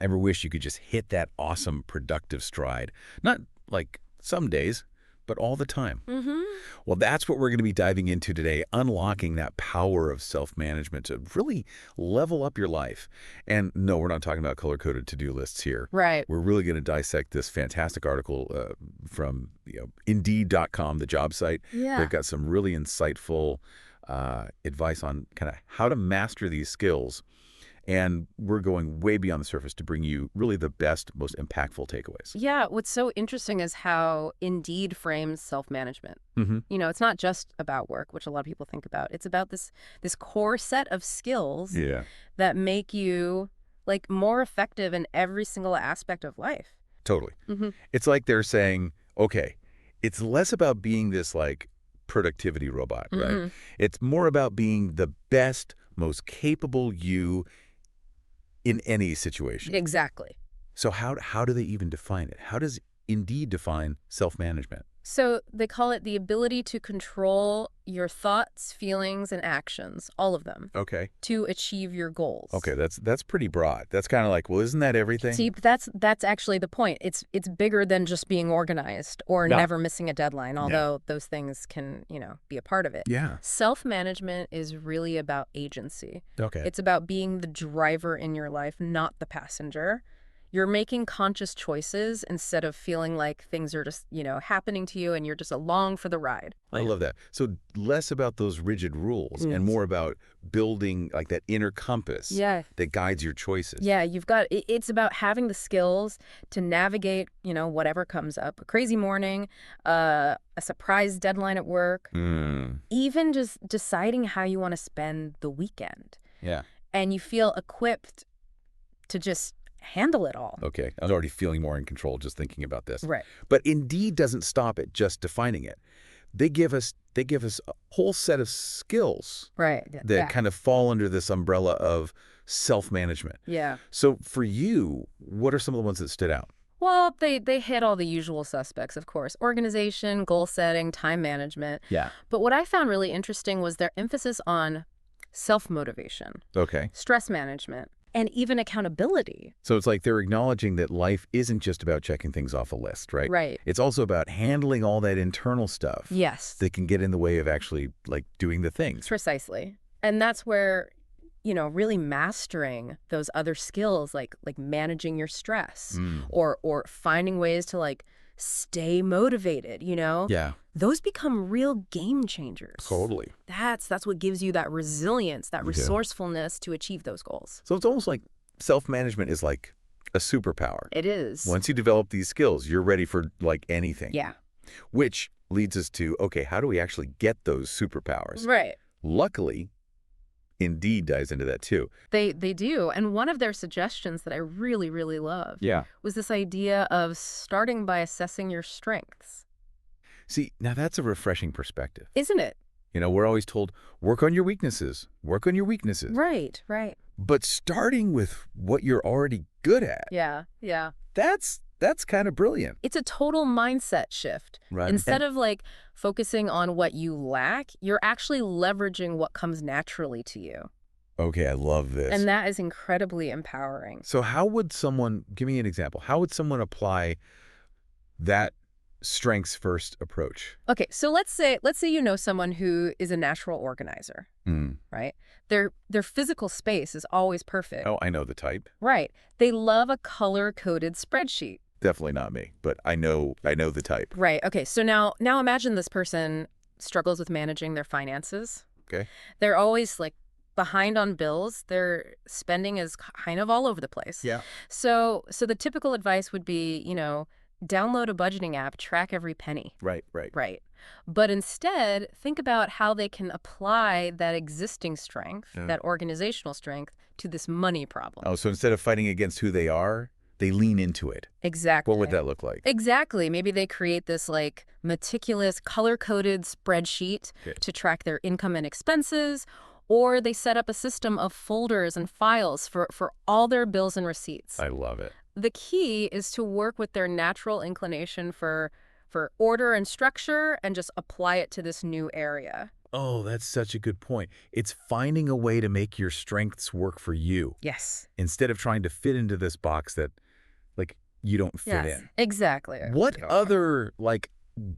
Ever wish you could just hit that awesome productive stride? Not like some days, but all the time. Well, that's what we're going to be diving into today, unlocking that power of self-management to really level up your life. And no, we're not talking about color-coded to-do lists here. Right. We're really going to dissect this fantastic article from Indeed.com, the job site. Yeah. They've got some really insightful advice on kind of how to master these skills. And we're going way beyond the surface to bring you really the best, most impactful takeaways. Yeah, what's so interesting is how Indeed frames self-management. It's not just about work, which a lot of people think about. It's about this core set of skills that make you like more effective in every single aspect of life. Totally. It's like they're saying, okay, it's less about being this like productivity robot, right? It's more about being the best, most capable you in any situation. Exactly. So how do they even define it? How does Indeed define self-management? So they call it the ability to control your thoughts, feelings, and actions, all of them, Okay. to achieve your goals. Okay, that's pretty broad. That's kind of like, well, isn't that everything? See, but that's actually the point. It's bigger than just being organized or never missing a deadline, although those things can, be a part of it. Yeah. Self-management is really about agency. Okay. It's about being the driver in your life, not the passenger. You're making conscious choices instead of feeling like things are just, happening to you and you're just along for the ride. I love that. So less about those rigid rules and more about building like that inner compass that guides your choices. Yeah, it's about having the skills to navigate, whatever comes up. A crazy morning, a surprise deadline at work, even just deciding how you want to spend the weekend. Yeah. And you feel equipped to just handle it all. Okay. I was already feeling more in control just thinking about this. Right. But Indeed doesn't stop at just defining it. They give us a whole set of skills that kind of fall under this umbrella of self-management. Yeah. So for you, what are some of the ones that stood out? Well, they hit all the usual suspects, of course. Organization, goal setting, time management. Yeah. But what I found really interesting was their emphasis on self-motivation. Okay. Stress management. And even accountability. So it's like they're acknowledging that life isn't just about checking things off a list, right? Right. It's also about handling all that internal stuff. Yes. That can get in the way of actually like doing the things. Precisely. And that's where, really mastering those other skills like managing your stress or finding ways to like stay motivated, Yeah. Those become real game changers. Totally. That's what gives you that resilience, that resourcefulness to achieve those goals. So it's almost like self-management is like a superpower. It is. Once you develop these skills, you're ready for like anything. Yeah. Which leads us to, okay, how do we actually get those superpowers? Right. Luckily, Indeed dives into that too. They do. And one of their suggestions that I really, really loved was this idea of starting by assessing your strengths. See, now that's a refreshing perspective. Isn't it? We're always told, work on your weaknesses, work on your weaknesses. Right. But starting with what you're already good at. Yeah. That's kind of brilliant. It's a total mindset shift. Right. Instead of like focusing on what you lack, you're actually leveraging what comes naturally to you. Okay, I love this. And that is incredibly empowering. So how would someone, give me an example, how would someone apply that strengths first approach? Okay, so let's say someone who is a natural organizer, right? Their physical space is always perfect. Oh, I know the type. Right. They love a color-coded spreadsheet. Definitely not me, but I know the type. Right. Okay, so now imagine this person struggles with managing their finances. Okay. They're always like behind on bills. Their spending is kind of all over the place. Yeah. So the typical advice would be, download a budgeting app, track every penny. Right. But instead, think about how they can apply that existing strength, that organizational strength, to this money problem. Oh, so instead of fighting against who they are, they lean into it. Exactly. What would that look like? Exactly. Maybe they create this like meticulous color-coded spreadsheet to track their income and expenses, or they set up a system of folders and files for all their bills and receipts. I love it. The key is to work with their natural inclination for order and structure and just apply it to this new area. Oh, that's such a good point. It's finding a way to make your strengths work for you Yes. instead of trying to fit into this box that, like, you don't fit Yes, in. exactly. What other, like,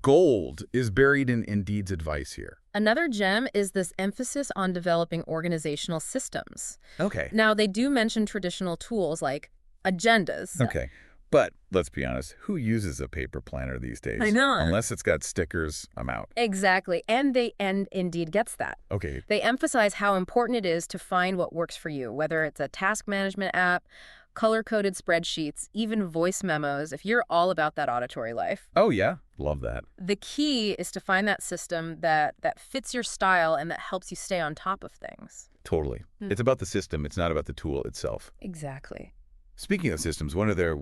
gold is buried in Indeed's advice here? Another gem is this emphasis on developing organizational systems. Okay. Now, they do mention traditional tools like agendas. Okay. But let's be honest, who uses a paper planner these days? I know. Unless it's got stickers, I'm out. Exactly. And Indeed gets that. Okay. They emphasize how important it is to find what works for you, whether it's a task management app, color-coded spreadsheets, even voice memos, if you're all about that auditory life. Oh, yeah. Love that. The key is to find that system that fits your style and that helps you stay on top of things. Totally. It's about the system. It's not about the tool itself. Exactly. Speaking of systems, one of their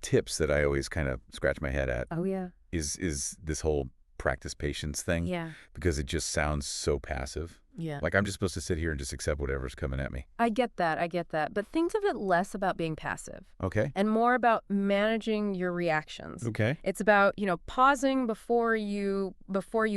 tips that I always kind of scratch my head at Oh, yeah. is this whole practice patience thing. Yeah. Because it just sounds so passive. Yeah. Like I'm just supposed to sit here and just accept whatever's coming at me. I get that. But think of it less about being passive Okay. and more about managing your reactions. Okay. It's about, pausing before you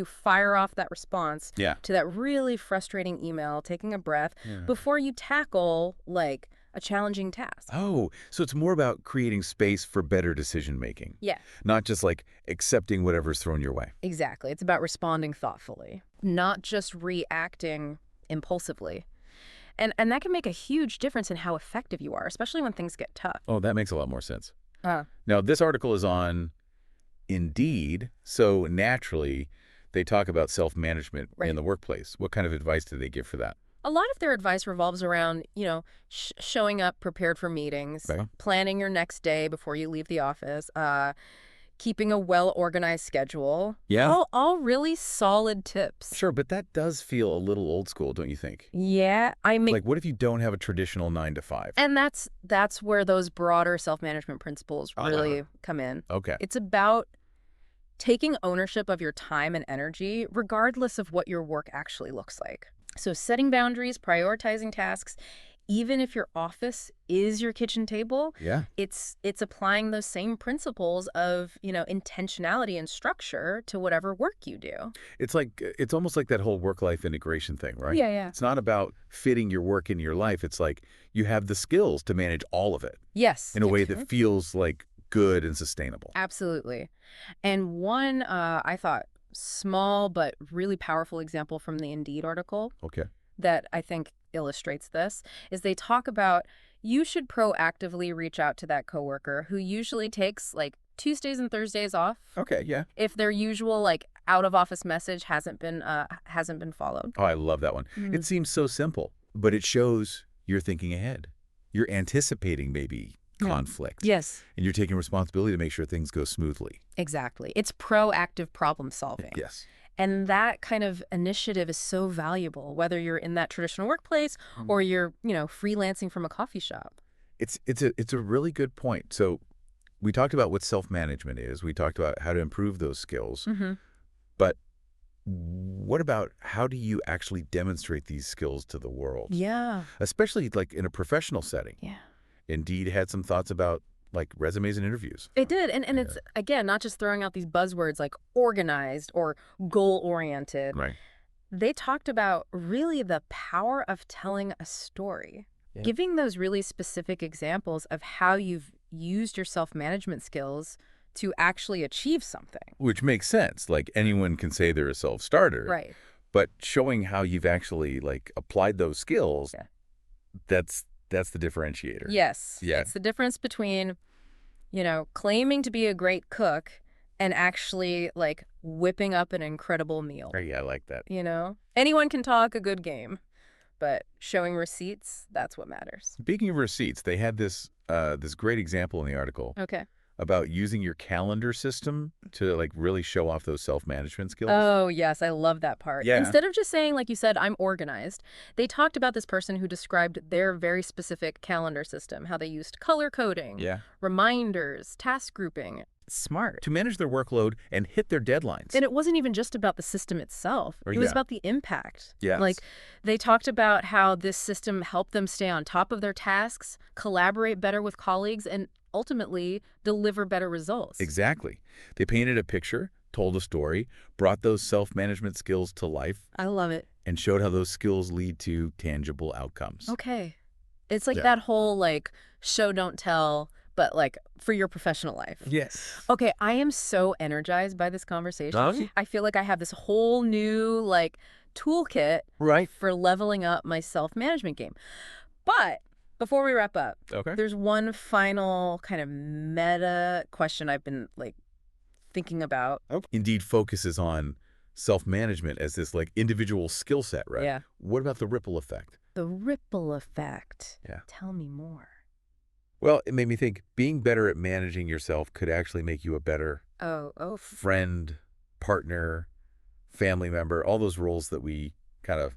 fire off that response to that really frustrating email, taking a breath before you tackle, like, a challenging task. Oh, so it's more about creating space for better decision making. Yeah. Not just like accepting whatever's thrown your way. Exactly. It's about responding thoughtfully, not just reacting impulsively. And that can make a huge difference in how effective you are, especially when things get tough. Oh, that makes a lot more sense. Uh, Now, this article is on Indeed, so naturally they talk about self-management in the workplace. What kind of advice do they give for that? A lot of their advice revolves around, showing up prepared for meetings, planning your next day before you leave the office, keeping a well-organized schedule. Yeah. All really solid tips. Sure, but that does feel a little old school, don't you think? Yeah, I mean... Like, what if you don't have a traditional 9 to 5? And that's where those broader self-management principles really come in. Okay. It's about taking ownership of your time and energy, regardless of what your work actually looks like. So setting boundaries, prioritizing tasks, even if your office is your kitchen table, it's applying those same principles of, intentionality and structure to whatever work you do. It's almost like that whole work-life integration thing, right? Yeah. It's not about fitting your work in your life. It's like you have the skills to manage all of it. Yes. In a way that feels like good and sustainable. Absolutely. And one, I thought, small but really powerful example from the Indeed article that I think illustrates this is they talk about you should proactively reach out to that coworker who usually takes like Tuesdays and Thursdays off. Okay, yeah. If their usual like out of office message hasn't been followed. Oh, I love that one. It seems so simple, but it shows you're thinking ahead. You're anticipating maybe conflict. Yes. And you're taking responsibility to make sure things go smoothly. Exactly. It's proactive problem solving. Yes. And that kind of initiative is so valuable, whether you're in that traditional workplace or you're, freelancing from a coffee shop. It's a really good point. So we talked about what self-management is. We talked about how to improve those skills. But what about how do you actually demonstrate these skills to the world? Yeah. Especially like in a professional setting. Yeah. Indeed had some thoughts about like resumes and interviews. It did. And it's, again, not just throwing out these buzzwords like organized or goal-oriented. Right. They talked about really the power of telling a story, giving those really specific examples of how you've used your self-management skills to actually achieve something. Which makes sense. Like anyone can say they're a self-starter. Right. But showing how you've actually like applied those skills, that's the differentiator. Yes. Yeah. It's the difference between, claiming to be a great cook and actually like whipping up an incredible meal. Yeah, I like that. Anyone can talk a good game, but showing receipts, that's what matters. Speaking of receipts, they had this great example in the article. Okay. About using your calendar system to like really show off those self-management skills. Oh, yes. I love that part. Yeah. Instead of just saying, like you said, I'm organized, they talked about this person who described their very specific calendar system, how they used color coding, reminders, task grouping. Smart. To manage their workload and hit their deadlines. And it wasn't even just about the system itself. It was about the impact. Yes. Like they talked about how this system helped them stay on top of their tasks, collaborate better with colleagues, and ultimately deliver better results. Exactly. They painted a picture told a story, brought those self-management skills to life, I love it. and showed how those skills lead to tangible outcomes. Okay. It's like that whole like show don't tell, but like for your professional life. Yes. Okay, I am so energized by this conversation. Okay. I feel like I have this whole new like toolkit for leveling up my self-management game. But before we wrap up, there's one final kind of meta question I've been like thinking about. Indeed focuses on self-management as this like individual skill set, right? Yeah. What about the ripple effect? The ripple effect. Yeah. Tell me more. Well, it made me think being better at managing yourself could actually make you a better friend, partner, family member, all those roles that we kind of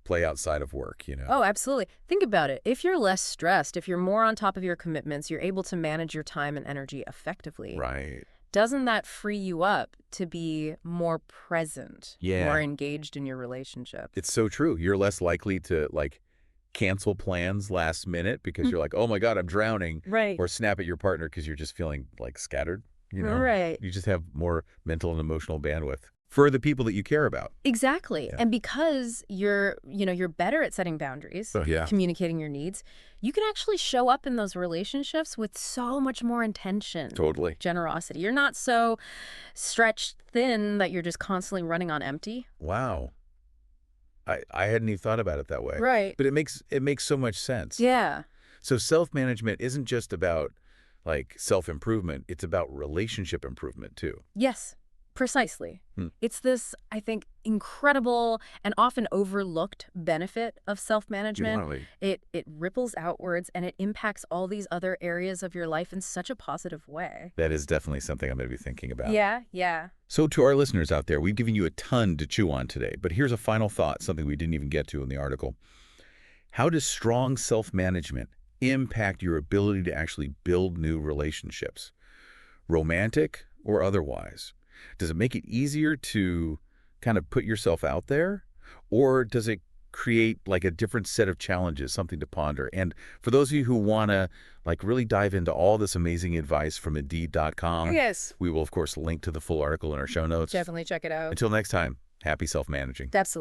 play outside of work, you know? Oh, absolutely. Think about it. If you're less stressed, if you're more on top of your commitments, you're able to manage your time and energy effectively. Right. Doesn't that free you up to be more present, more engaged in your relationship? It's so true. You're less likely to like cancel plans last minute because you're like, oh my God, I'm drowning. Right. Or snap at your partner because you're just feeling like scattered, you know? Right. You just have more mental and emotional bandwidth for the people that you care about. Exactly. Yeah. And because you're better at setting boundaries, communicating your needs, you can actually show up in those relationships with so much more intention. Totally. Generosity. You're not so stretched thin that you're just constantly running on empty. Wow. I hadn't even thought about it that way. Right. But it makes so much sense. Yeah. So self-management isn't just about like self-improvement, it's about relationship improvement too. Yes. Precisely. It's this, I think, incredible and often overlooked benefit of self-management. It ripples outwards and it impacts all these other areas of your life in such a positive way. That is definitely something I'm going to be thinking about. Yeah, yeah. So to our listeners out there, we've given you a ton to chew on today, but here's a final thought, something we didn't even get to in the article. How does strong self-management impact your ability to actually build new relationships, romantic or otherwise? Does it make it easier to kind of put yourself out there, or does it create like a different set of challenges, something to ponder? And for those of you who want to like really dive into all this amazing advice from Indeed.com, we will of course link to the full article in our show notes. Definitely check it out. Until next time, happy self-managing. Absolutely.